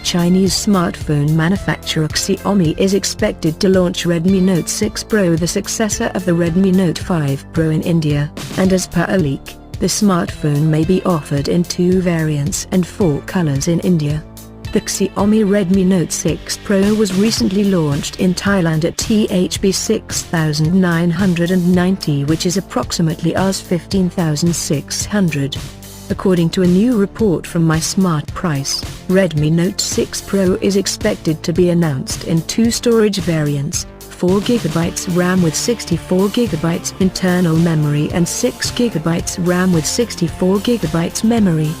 Chinese smartphone manufacturer Xiaomi is expected to launch Redmi Note 6 Pro, the successor of the Redmi Note 5 Pro in India, and as per a leak, the smartphone may be offered in 2 variants and 4 colors in India. The Xiaomi Redmi Note 6 Pro was recently launched in Thailand at THB 6,990, which is approximately Rs 15,600. According to a new report from My Smart Price, Redmi Note 6 Pro is expected to be announced in 2 storage variants, 4GB RAM with 64GB internal memory and 6GB RAM with 64GB memory.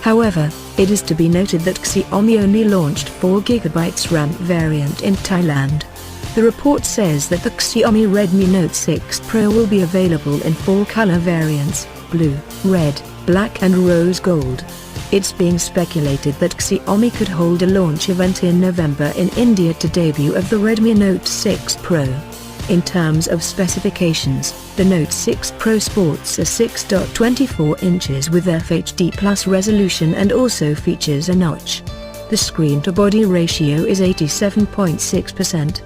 However, it is to be noted that Xiaomi only launched 4GB RAM variant in Thailand. The report says that the Xiaomi Redmi Note 6 Pro will be available in 4 color variants: blue, red, black and rose gold. It's being speculated that Xiaomi could hold a launch event in November in India to debut of the Redmi Note 6 Pro. In terms of specifications, the Note 6 Pro sports a 6.24 inches with FHD Plus resolution and also features a notch. The screen-to-body ratio is 87.6%.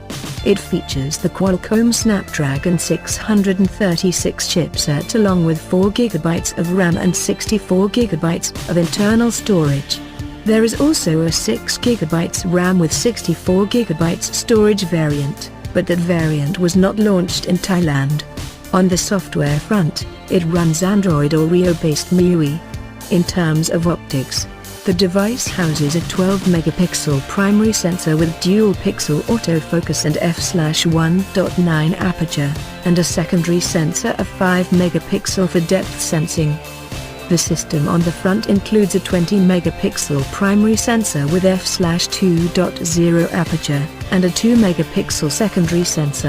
It features the Qualcomm Snapdragon 636 chipset along with 4GB of RAM and 64GB of internal storage. There is also a 6GB RAM with 64GB storage variant, but that variant was not launched in Thailand. On the software front, it runs Android Oreo-based MIUI. In terms of optics, the device houses a 12-megapixel primary sensor with dual-pixel autofocus and f/1.9 aperture, and a secondary sensor of 5 megapixel for depth sensing. The system on the front includes a 20-megapixel primary sensor with f/2.0 aperture, and a 2-megapixel secondary sensor.